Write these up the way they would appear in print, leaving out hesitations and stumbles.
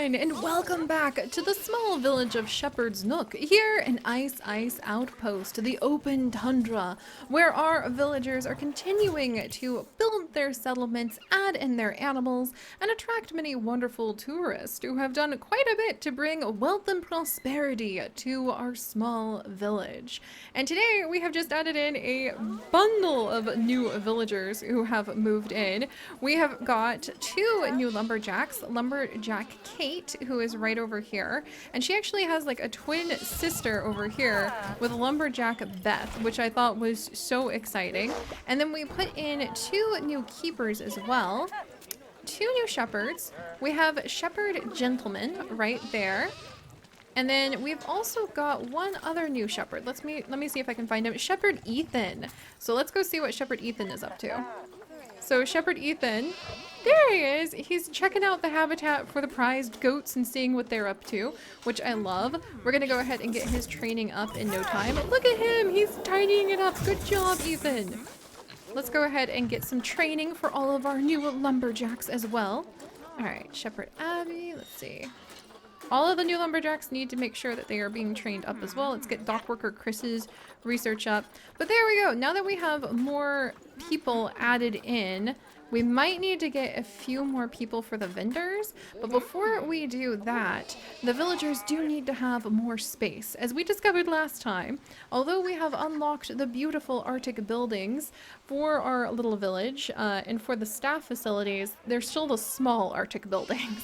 everyone, and welcome back to the small village of Shepherd's Nook, here in Ice Ice Outpost, the open tundra, where our villagers are continuing to build their settlements, add in their animals, and attract many wonderful tourists who have done quite a bit to bring wealth and prosperity to our small village. And today we have just added in a bundle of new villagers who have moved in. We have got two new lumberjacks, Lumberjack Kate, who is right over here, and she actually has like a twin sister over here with Lumberjack Beth, which I thought was so exciting. And then we put in two new keepers as well, two new shepherds. We have Shepherd Gentleman right there. And then we've also got one other new shepherd. Let me see if I can find him. Shepherd Ethan. So let's go see what Shepherd Ethan is up to. So Shepherd Ethan, there he is. He's checking out the habitat for the prized goats and seeing what they're up to, which I love. We're gonna go ahead and get his training up in no time. Look at him, he's tidying it up. Good job, Ethan. Let's go ahead and get some training for all of our new lumberjacks as well. All right, Shepherd Abby, let's see. All of the new lumberjacks need to make sure that they are being trained up as well. Let's get dock worker Chris's research up. But there we go. Now that we have more people added in, we might need to get a few more people for the vendors. But before we do that, the villagers do need to have more space. As we discovered last time, although we have unlocked the beautiful Arctic buildings for our little village and for the staff facilities, they're still the small Arctic buildings.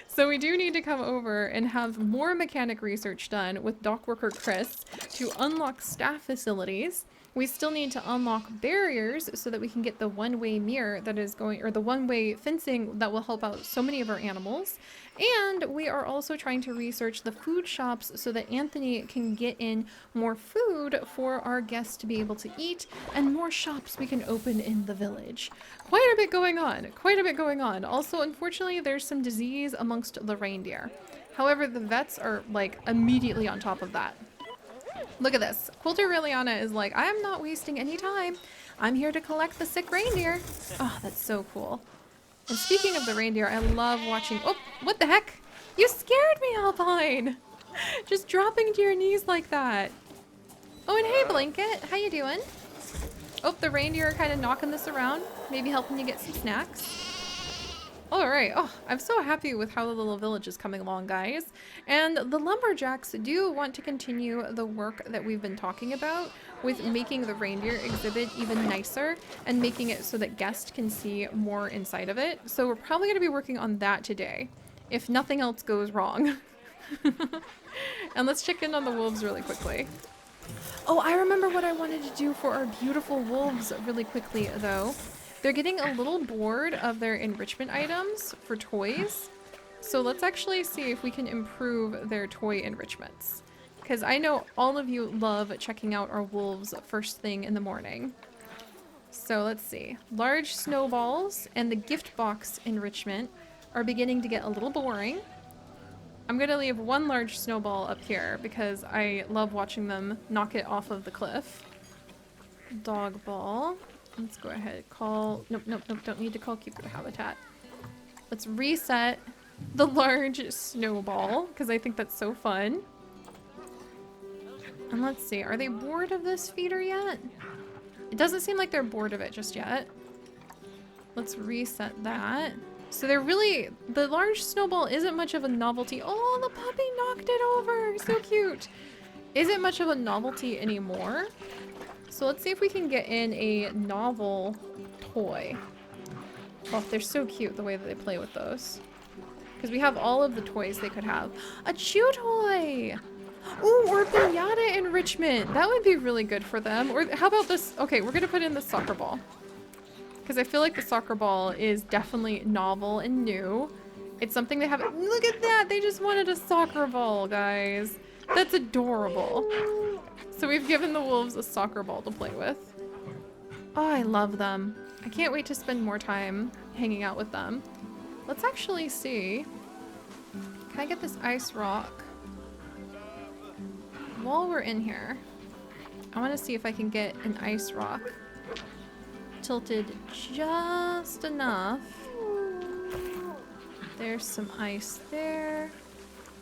So we do need to come over and have more mechanic research done with dock worker Chris to unlock staff facilities. We still need to unlock barriers so that we can get the one-way mirror that is going, or the one-way fencing that will help out so many of our animals. And we are also trying to research the food shops so that Anthony can get in more food for our guests to be able to eat, and more shops we can open in the village. Quite a bit going on, quite a bit going on. Also, unfortunately, there's some disease amongst the reindeer. However, the vets are like immediately on top of that. Look at this. Quilter Reliana is like, I am not wasting any time. I'm here to collect the sick reindeer. Oh, that's so cool. And speaking of the reindeer, I love watching... Oh, what the heck? You scared me, Alpine! Just dropping to your knees like that. Oh, and hey, Blanket. How you doing? Oh, the reindeer are kind of knocking this around. Maybe helping you get some snacks. All right. Oh, I'm so happy with how the little village is coming along, guys. And the lumberjacks do want to continue the work that we've been talking about with making the reindeer exhibit even nicer and making it so that guests can see more inside of it. So we're probably going to be working on that today, if nothing else goes wrong. And let's check in on the wolves really quickly. Oh, I remember what I wanted to do for our beautiful wolves really quickly, though. They're getting a little bored of their enrichment items for toys. So let's actually see if we can improve their toy enrichments. Because I know all of you love checking out our wolves first thing in the morning. So let's see. Large snowballs and the gift box enrichment are beginning to get a little boring. I'm going to leave one large snowball up here because I love watching them knock it off of the cliff. Dog ball. Let's go ahead. Call... Nope, nope, nope. Don't need to call keeper habitat. Let's reset the large snowball because I think that's so fun. And let's see. Are they bored of this feeder yet? It doesn't seem like they're bored of it just yet. Let's reset that. So they're really... The large snowball isn't much of a novelty. Oh, the puppy knocked it over. So cute. Isn't much of a novelty anymore. So let's see if we can get in a novel toy. Oh, they're so cute the way that they play with those. Because we have all of the toys they could have. A chew toy! Ooh, or pinata enrichment. That would be really good for them. Or how about this? Okay, we're going to put in the soccer ball. Because I feel like the soccer ball is definitely novel and new. It's something they have. Look at that! They just wanted a soccer ball, guys. That's adorable. So we've given the wolves a soccer ball to play with. Oh, I love them. I can't wait to spend more time hanging out with them. Let's actually see. Can I get this ice rock? While we're in here, I want to see if I can get an ice rock tilted just enough There's some ice there.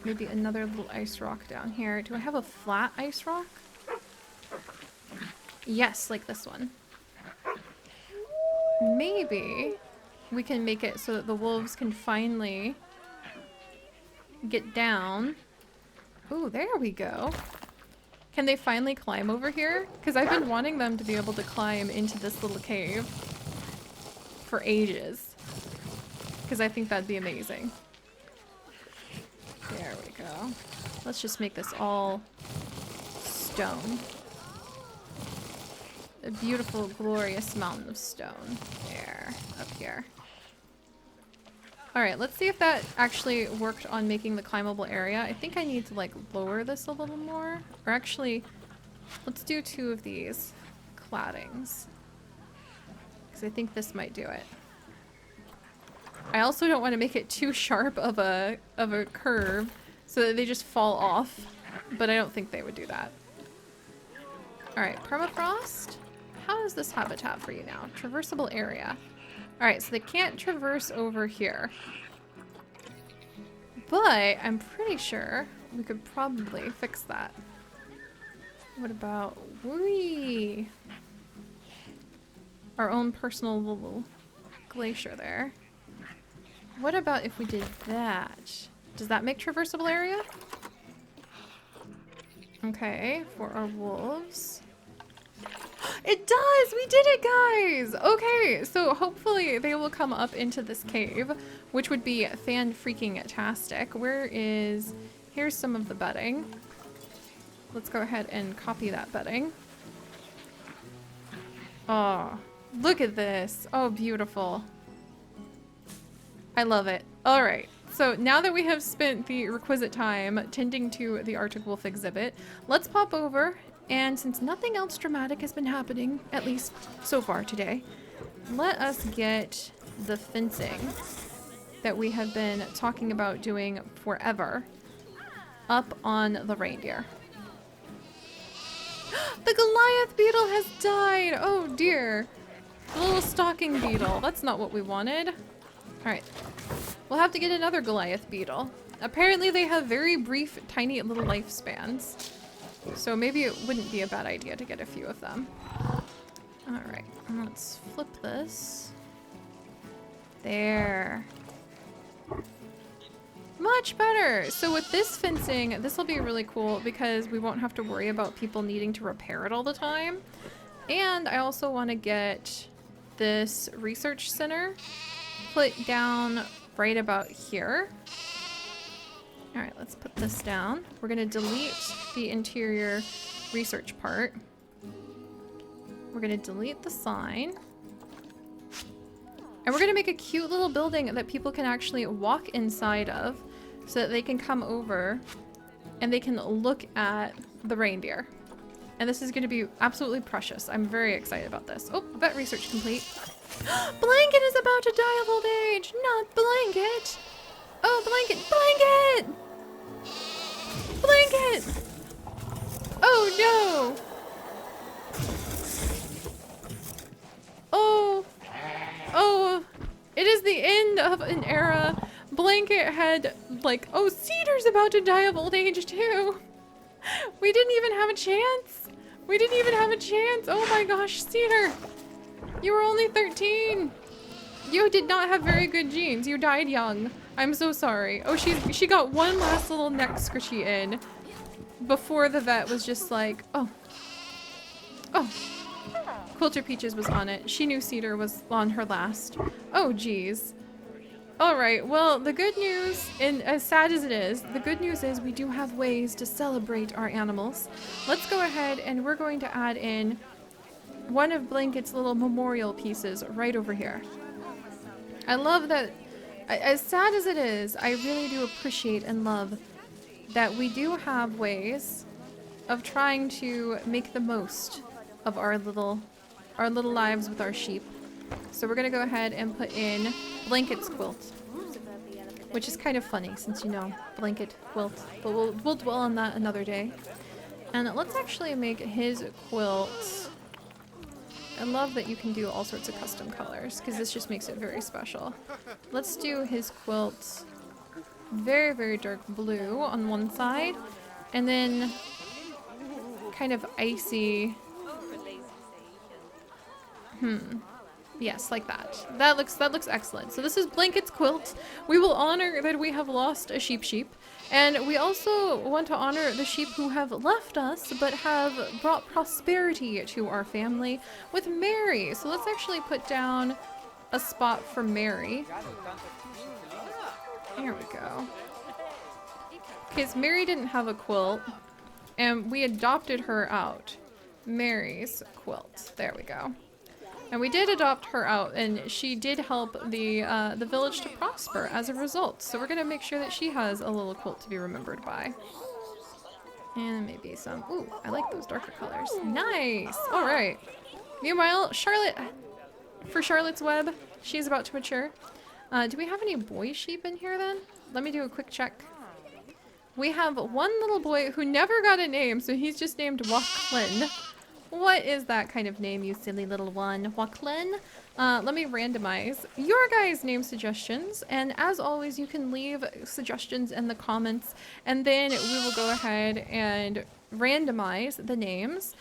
Maybe another little ice rock down here. Do I have a flat ice rock? Yes, like this one. Maybe we can make it so that the wolves can finally get down. Ooh, there we go. Can they finally climb over here? Because I've been wanting them to be able to climb into this little cave for ages. Because I think that'd be amazing. There we go. Let's just make this all stone. A beautiful, glorious mountain of stone. There, up here. Alright, let's see if that actually worked on making the climbable area. I think I need to like lower this a little more. Or actually, let's do 2 of these claddings. Because I think this might do it. I also don't want to make it too sharp of a curve so that they just fall off. But I don't think they would do that. Alright, permafrost. How is this habitat for you now? Traversable area. Alright, so they can't traverse over here. But I'm pretty sure we could probably fix that. What about whee? Our own personal little glacier there. What about if we did that? Does that make traversable area? Okay, for our wolves. It does! We did it, guys! Okay, so hopefully they will come up into this cave, which would be fan-freaking-tastic. Here's some of the bedding. Let's go ahead and copy that bedding. Oh, look at this. Oh, beautiful. I love it. Alright, so now that we have spent the requisite time tending to the Arctic Wolf exhibit, let's pop over. And since nothing else dramatic has been happening, at least so far today, let us get the fencing that we have been talking about doing forever up on the reindeer. The Goliath beetle has died! Oh dear. The little stalking beetle. That's not what we wanted. Alright. We'll have to get another Goliath beetle. Apparently they have very brief, tiny little lifespans. So maybe it wouldn't be a bad idea to get a few of them. Alright, let's flip this. There. Much better! So with this fencing, this will be really cool because we won't have to worry about people needing to repair it all the time. And I also want to get this research center put down right about here. Alright, let's put this down. We're going to delete the interior research part. We're going to delete the sign. And we're going to make a cute little building that people can actually walk inside of so that they can come over and they can look at the reindeer. And this is going to be absolutely precious. I'm very excited about this. Oh, vet research complete. Blanket is about to die of old age! Not Blanket! Oh, Blanket! Blanket! Blanket! Oh, no! Oh. Oh. It is the end of an era. Blanket had, like, oh, Cedar's about to die of old age, too. We didn't even have a chance. We didn't even have a chance. Oh my gosh, Cedar. You were only 13. You did not have very good genes. You died young. I'm so sorry. Oh, she got one last little neck scritchy in before the vet was just like, oh. Oh. Quilter Peaches was on it. She knew Cedar was on her last. Oh, geez. Alright, well, the good news, and as sad as it is, the good news is we do have ways to celebrate our animals. Let's go ahead and we're going to add in one of Blanket's little memorial pieces right over here. I love that, as sad as it is, I really do appreciate and love that we do have ways of trying to make the most of our little lives with our sheep. So we're gonna go ahead and put in Blanket's quilt, which is kind of funny since, you know, blanket quilt, but we'll dwell on that another day. And let's actually make his quilt I love that you can do all sorts of custom colors because this just makes it very special. Let's do his quilt very, very dark blue on one side, and then kind of icy. Yes, like that. That looks excellent. So this is Blanket's quilt. We will honor that we have lost a sheep, and we also want to honor the sheep who have left us but have brought prosperity to our family with Mary. So let's actually put down a spot for Mary. There we go. Okay, so Mary didn't have a quilt, and we adopted her out. Mary's quilt. There we go. And we did adopt her out, and she did help the village to prosper as a result. So we're gonna make sure that she has a little quilt to be remembered by. And maybe some, ooh, I like those darker colors. Nice, all right. Meanwhile, Charlotte, for Charlotte's web, she's about to mature. Do we have any boy sheep in here then? Let me do a quick check. We have one little boy who never got a name, so he's just named Wachlin. What is that kind of name, you silly little one? Wachlin? Let me randomize your guys' name suggestions, and as always, you can leave suggestions in the comments, and then we will go ahead and randomize the names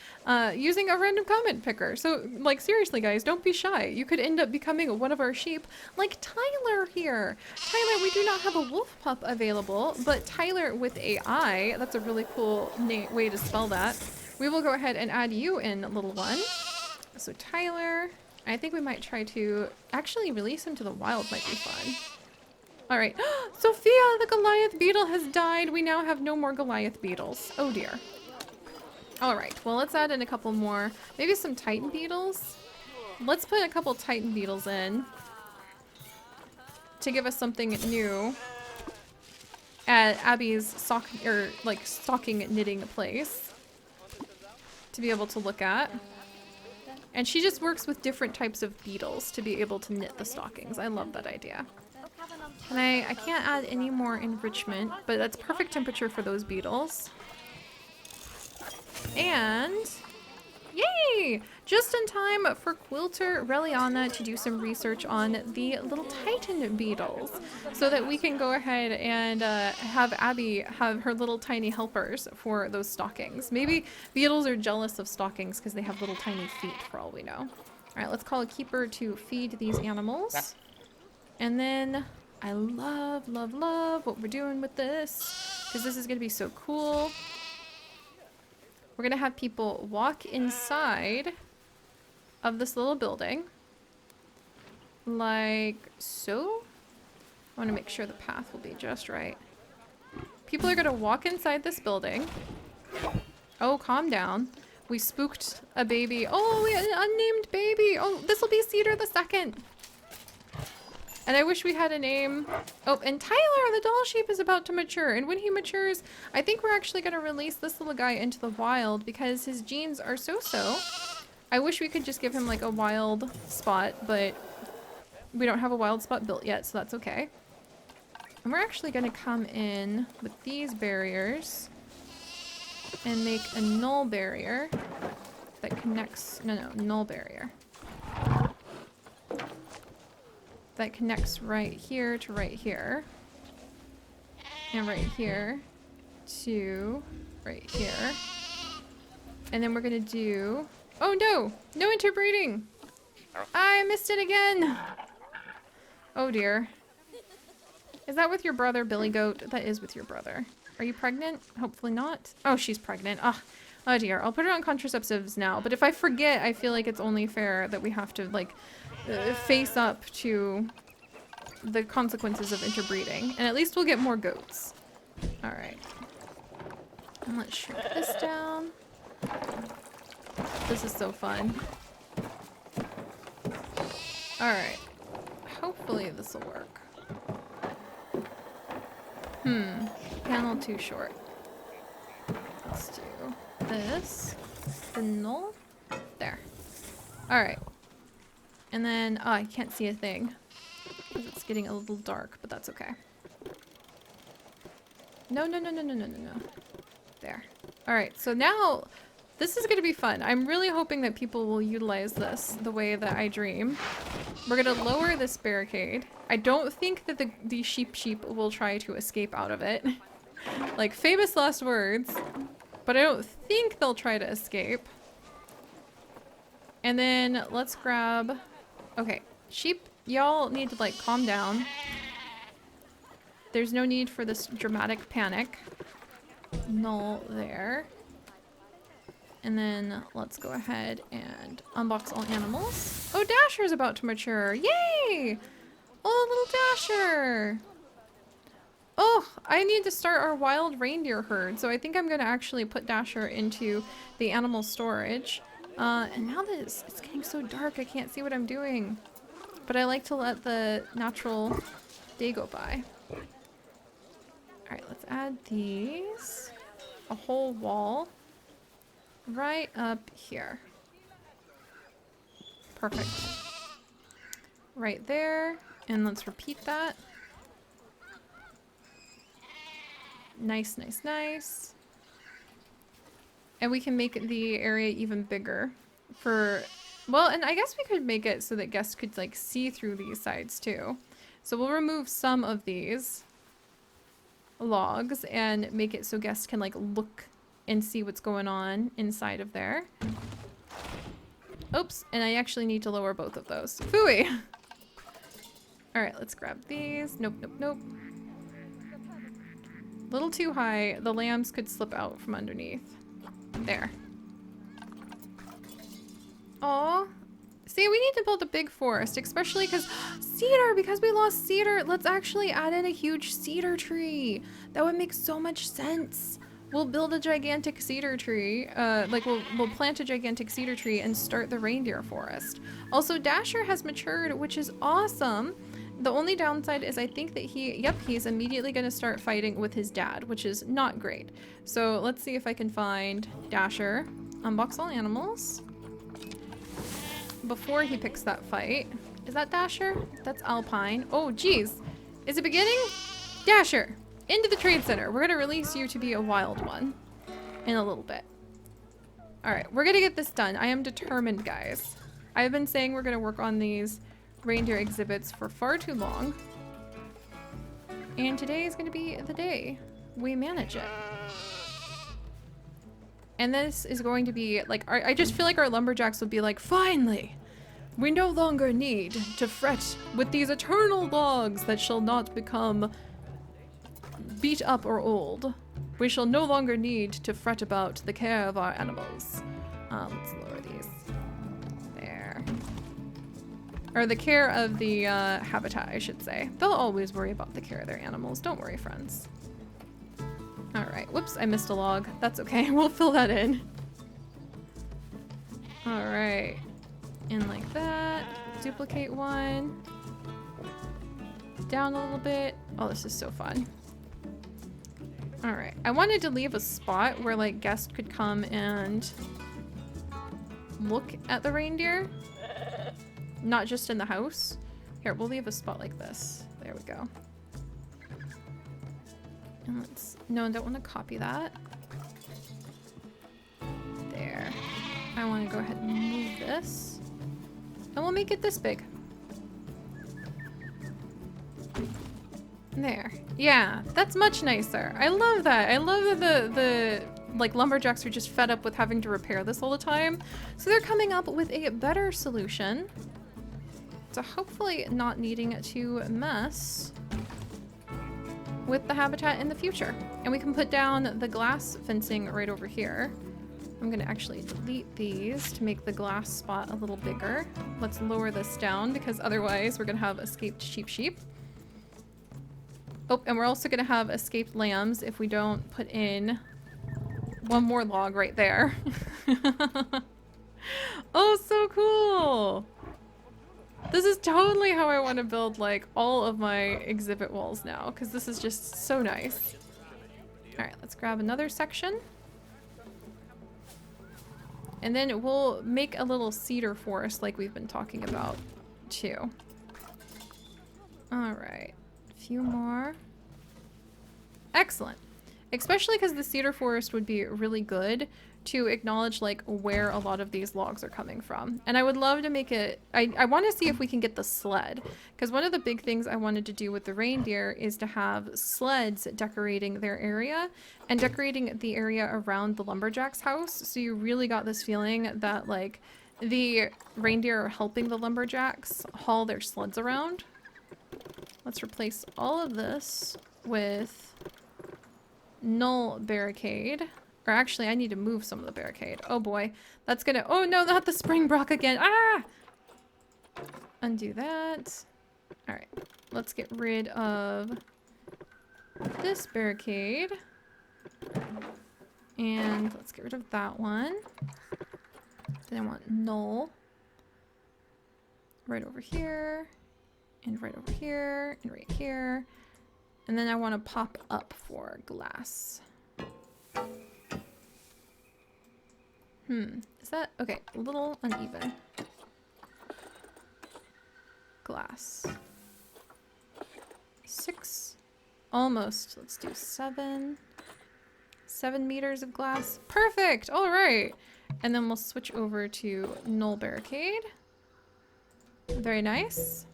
using a random comment picker. So, like, seriously, guys, don't be shy. You could end up becoming one of our sheep, like Tyler here. Tyler, we do not have a wolf pup available, but Tyler with a I, that's a really cool way to spell that. We will go ahead and add you in, little one. So Tyler, I think we might try to actually release him to the wild, might be fun. All right, Sophia, the Goliath beetle has died. We now have no more Goliath beetles. Oh dear. All right, well, let's add in a couple more. Maybe some Titan beetles. Let's put a couple Titan beetles in to give us something new at Abby's stocking knitting place to be able to look at. And she just works with different types of beetles to be able to knit the stockings. I love that idea. And I can't add any more enrichment, but that's perfect temperature for those beetles. And yay! Just in time for Quilter Reliana to do some research on the little Titan beetles so that we can go ahead and have Abby have her little tiny helpers for those stockings. Maybe beetles are jealous of stockings because they have little tiny feet for all we know. All right, let's call a keeper to feed these animals. And then I love, love, love what we're doing with this because this is going to be so cool. We're going to have people walk inside of this little building, like so. I want to make sure the path will be just right. People are going to walk inside this building. Oh, calm down. We spooked a baby. Oh, an unnamed baby. Oh, this will be Cedar the Second. And I wish we had a name. Oh, and Tyler, the doll sheep, is about to mature. And when he matures, I think we're actually going to release this little guy into the wild because his genes are so-so. I wish we could just give him like a wild spot, but we don't have a wild spot built yet, so that's okay. And we're actually going to come in with these barriers and make a null barrier that connects, null barrier. That connects right here to right here. And right here to right here. And then we're gonna do, oh no, no interbreeding. I missed it again. Oh dear. Is that with your brother, Billy Goat? That is with your brother. Are you pregnant? Hopefully not. Oh, she's pregnant. Oh dear. I'll put her on contraceptives now. But if I forget, I feel like it's only fair that we have to like face up to the consequences of interbreeding. And at least we'll get more goats. Alright. And let's shrink this down. This is so fun. Alright. Hopefully this will work. Panel too short. Let's do this. The null. There. Alright. And then, oh, I can't see a thing. It's getting a little dark, but that's okay. No. There. Alright, so now This is gonna be fun. I'm really hoping that people will utilize this the way that I dream. We're gonna lower this barricade. I don't think that the sheep will try to escape out of it. Like, famous last words. But I don't think they'll try to escape. And then let's grab... Okay, sheep, y'all need to, like, calm down. There's no need for this dramatic panic. Null there. And then let's go ahead and unbox all animals. Oh, Dasher's about to mature. Yay! Oh, little Dasher. Oh, I need to start our wild reindeer herd. So I think I'm going to actually put Dasher into the animal storage. And now that it's getting so dark, I can't see what I'm doing. But I like to let the natural day go by. All right, let's add these. A whole wall. Right up here. Perfect. Right there. And let's repeat that. Nice, nice, nice. And we can make the area even bigger for... Well, and I guess we could make it so that guests could, like, see through these sides, too. So we'll remove some of these logs and make it so guests can, like, look and see what's going on inside of there. Oops, and I actually need to lower both of those. Phooey! Alright, let's grab these. Nope, nope, nope. Little too high. The lambs could slip out from underneath. There. Aw. See, we need to build a big forest, especially because cedar, because we lost cedar. Let's actually add in a huge cedar tree. That would make so much sense. We'll build a gigantic cedar tree, we'll plant a gigantic cedar tree and start the reindeer forest. Also, Dasher has matured, which is awesome. The only downside is I think that he's immediately going to start fighting with his dad, which is not great. So let's see if I can find Dasher. Unbox all animals. Before he picks that fight. Is that Dasher? That's Alpine. Oh, geez. Is it beginning? Dasher! Into the trade center. We're going to release you to be a wild one in a little bit. All right, we're going to get this done. I am determined, guys. I've been saying we're going to work on these reindeer exhibits for far too long. And today is going to be the day we manage it. And this is going to be like, I just feel like our lumberjacks would be like, finally, we no longer need to fret with these eternal logs that shall not become beat up or old. We shall no longer need to fret about the care of our animals. Let's lower these. There. Or the care of the habitat, I should say. They'll always worry about the care of their animals. Don't worry, friends. Alright. Whoops, I missed a log. That's okay. We'll fill that in. Alright. And like that. Duplicate one. Down a little bit. Oh, this is so fun. Alright, I wanted to leave a spot where, like, guests could come and look at the reindeer. Not just in the house. Here, we'll leave a spot like this. There we go. And let's... No, I don't want to copy that. There. I want to go ahead and move this. And we'll make it this big. There. Yeah, that's much nicer. I love that. I love that the like lumberjacks are just fed up with having to repair this all the time. So they're coming up with a better solution. So hopefully not needing to mess with the habitat in the future. And we can put down the glass fencing right over here. I'm gonna actually delete these to make the glass spot a little bigger. Let's lower this down because otherwise we're gonna have escaped sheep. Oh, and we're also gonna have escaped lambs if we don't put in one more log right there. Oh, so cool! This is totally how I want to build like all of my exhibit walls now, because this is just so nice. Alright, let's grab another section. And then we'll make a little cedar forest like we've been talking about too. Alright. Few more. Excellent. Especially because the cedar forest would be really good to acknowledge like where a lot of these logs are coming from. And I would love to make it, I want to see if we can get the sled, because one of the big things I wanted to do with the reindeer is to have sleds decorating their area and decorating the area around the lumberjack's house. So you really got this feeling that like the reindeer are helping the lumberjacks haul their sleds around. Let's replace all of this with null barricade. Or actually, I need to move some of the barricade. Oh boy. That's gonna... Oh no, not the springbrook again. Ah! Undo that. Alright. Let's get rid of this barricade. And let's get rid of that one. Then I want null. Right over here. And right over here. And right here. And then I want to pop up for glass. Is that... Okay, a little uneven. Glass. 6. Almost. Let's do 7. 7 meters of glass. Perfect! Alright! And then we'll switch over to null barricade. Very nice.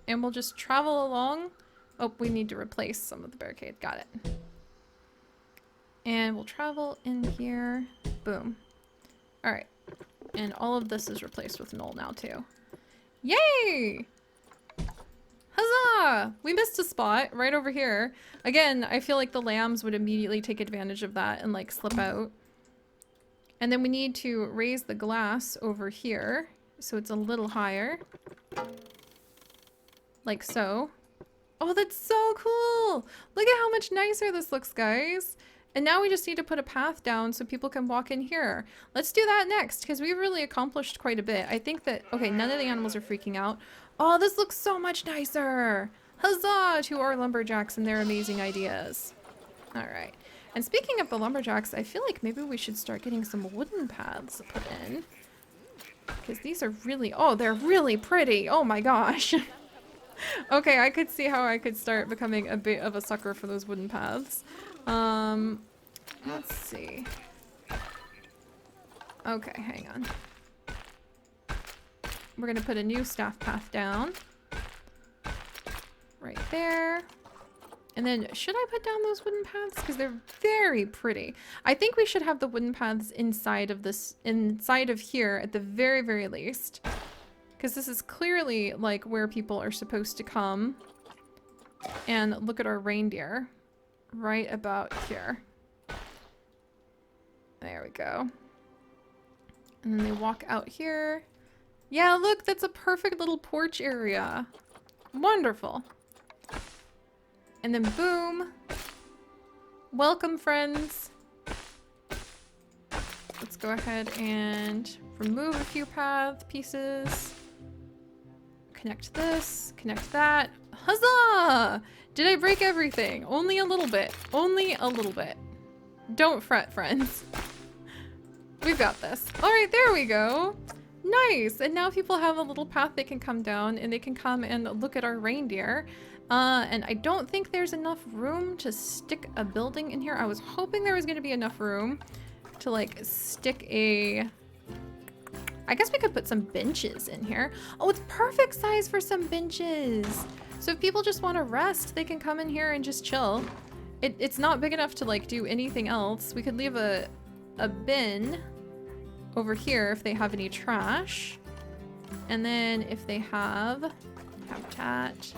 And we'll just travel along. Oh, we need to replace some of the barricade. Got it. And we'll travel in here. Boom. Alright. And all of this is replaced with null now too. Yay! Huzzah! We missed a spot right over here. Again, I feel like the lambs would immediately take advantage of that and like slip out. And then we need to raise the glass over here so it's a little higher. Like so. Oh, that's so cool! Look at how much nicer this looks, guys. And now we just need to put a path down so people can walk in here. Let's do that next, because we've really accomplished quite a bit. I think that... Okay, none of the animals are freaking out. Oh, this looks so much nicer! Huzzah to our lumberjacks and their amazing ideas. Alright. And speaking of the lumberjacks, I feel like maybe we should start getting some wooden paths put in. Because these are really... Oh, they're really pretty! Oh my gosh! Okay, I could see how I could start becoming a bit of a sucker for those wooden paths. Let's see. Okay, hang on. We're gonna put a new staff path down. Right there. And then, should I put down those wooden paths? Because they're very pretty. I think we should have the wooden paths inside of this, inside of here at the very, very least. Because this is clearly, like, where people are supposed to come and look at our reindeer. Right about here. There we go. And then they walk out here. Yeah, look, that's a perfect little porch area. Wonderful. And then boom. Welcome, friends. Let's go ahead and remove a few path pieces. Connect this, connect that. Huzzah! Did I break everything? Only a little bit. Only a little bit. Don't fret, friends. We've got this. All right, there we go. Nice. And now people have a little path they can come down and they can come and look at our reindeer. And I don't think there's enough room to stick a building in here. I was hoping there was going to be enough room to like stick a... I guess we could put some benches in here. Oh, it's perfect size for some benches. So if people just want to rest, they can come in here and just chill. It's not big enough to like do anything else. We could leave a bin over here if they have any trash. And then if they have habitat.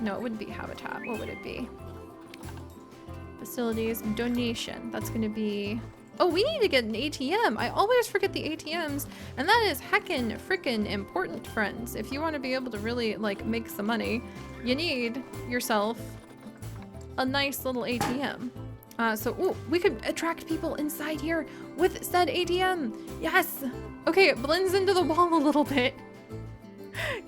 No, it wouldn't be habitat. What would it be? Facilities, donation. That's going to be... Oh, we need to get an ATM. I always forget the ATMs. And that is heckin' frickin' important, friends. If you want to be able to really, like, make some money, you need yourself a nice little ATM. Ooh, we could attract people inside here with said ATM. Yes. Okay, it blends into the wall a little bit.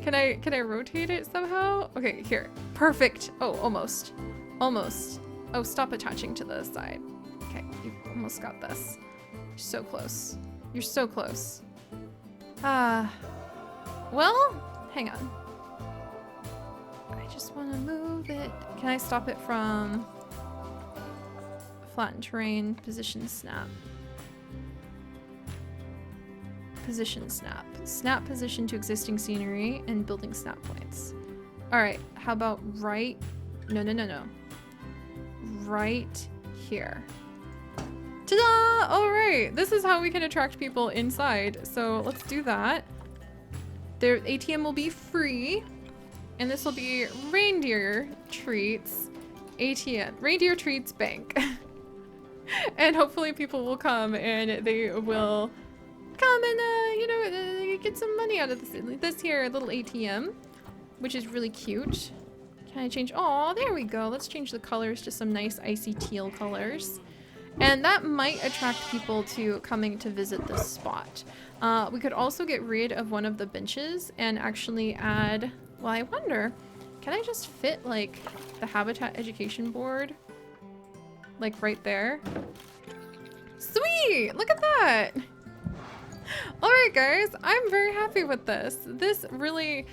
Can I rotate it somehow? Okay, here. Perfect. Oh, almost. Almost. Oh, stop attaching to the side. Okay, you almost got this. You're so close. You're so close. Well, hang on. I just want to move it. Can I stop it from flatten terrain, position snap? position snap. Snap position to existing scenery and building snap points. All right, how about right? No. Right here. Ta-da! All right, this is how we can attract people inside. So let's do that. Their ATM will be free. And this will be Reindeer Treats ATM. Reindeer Treats Bank. And hopefully people will come and they will come and, get some money out of this here little ATM, which is really cute. Can I change? Oh, there we go. Let's change the colors to some nice icy teal colors. And that might attract people to coming to visit this spot. We could also get rid of one of the benches and actually add, well, I wonder, can I just fit like the Habitat Education Board like right there? Sweet, look at that. All right, guys, I'm very happy with this. This really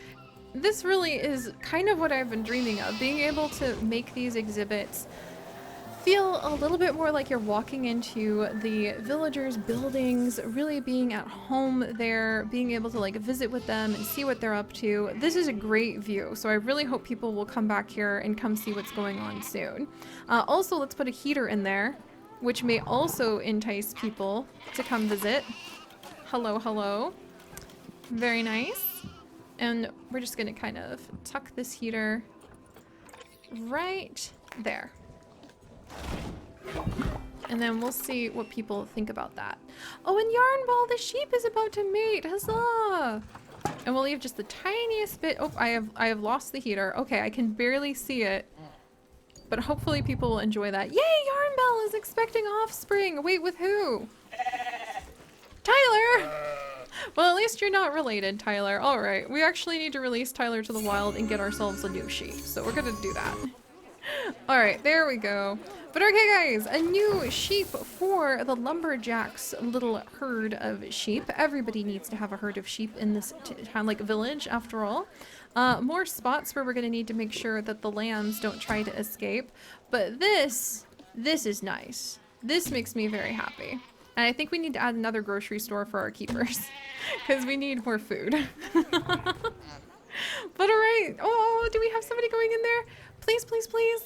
is kind of what I've been dreaming of, being able to make these exhibits feel a little bit more like you're walking into the villagers' buildings, really being at home there, being able to like visit with them and see what they're up to. This is a great view, so I really hope people will come back here and come see what's going on soon. Also, let's put a heater in there, which may also entice people to come visit. Hello, hello. Very nice. And we're just gonna kind of tuck this heater right there. And then we'll see what people think about that. Oh, and Yarnball, the sheep is about to mate. Huzzah! And we'll leave just the tiniest bit. Oh, I have lost the heater. Okay, I can barely see it. But hopefully people will enjoy that. Yay, Yarnbell is expecting offspring. Wait, with who? Tyler! Well, at least you're not related, Tyler. All right, we actually need to release Tyler to the wild and get ourselves a new sheep. So we're gonna do that. All right, there we go. But okay, guys, a new sheep for the lumberjacks' little herd of sheep. Everybody needs to have a herd of sheep in this town, like village, after all. More spots where we're gonna need to make sure that the lambs don't try to escape. But this is nice. This makes me very happy. And I think we need to add another grocery store for our keepers because we need more food. But all right. Oh, do we have somebody going in there? Please, please, please.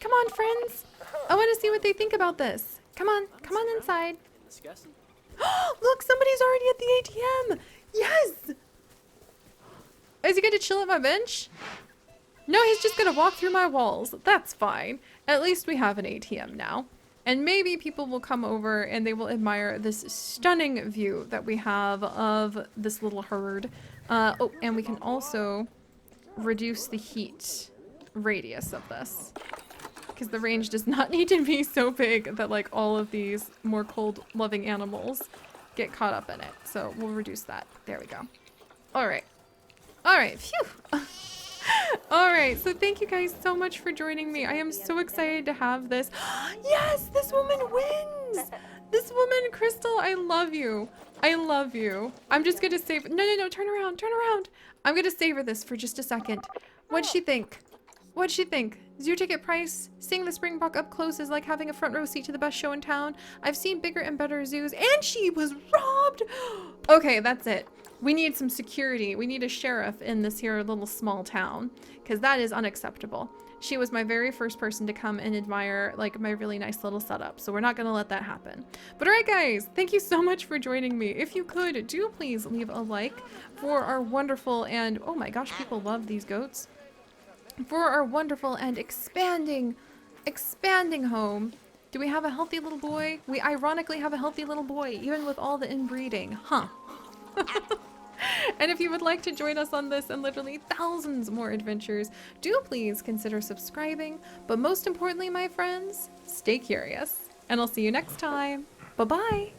Come on, friends. I want to see what they think about this. Come on inside. Look, somebody's already at the ATM. Yes. Is he going to chill at my bench? No, he's just going to walk through my walls. That's fine. At least we have an ATM now. And maybe people will come over and they will admire this stunning view that we have of this little herd. Oh, and we can also reduce the heat radius of this, because the range does not need to be so big that like all of these more cold loving animals get caught up in it. So we'll reduce that. There we go. All right. Phew. All right, so thank you guys so much for joining me. I am so excited to have this. Yes, this woman wins. This woman, Crystal, I love you. I love you. I'm just gonna save. No, turn around. I'm gonna savor this for just a second. What'd she think? Zoo ticket price? Seeing the Springbok up close is like having a front row seat to the best show in town. I've seen bigger and better zoos, and she was robbed. Okay, that's it. We need some security. We need a sheriff in this here little small town, because that is unacceptable. She was my very first person to come and admire like my really nice little setup, so we're not gonna let that happen. But all right, guys, thank you so much for joining me. If you could, do please leave a like for our wonderful and, oh my gosh, people love these goats. For our wonderful and expanding home. Do we have a healthy little boy? We ironically have a healthy little boy, even with all the inbreeding, huh? And if you would like to join us on this and literally thousands more adventures, do please consider subscribing. But most importantly, my friends, stay curious. And I'll see you next time. Bye-bye.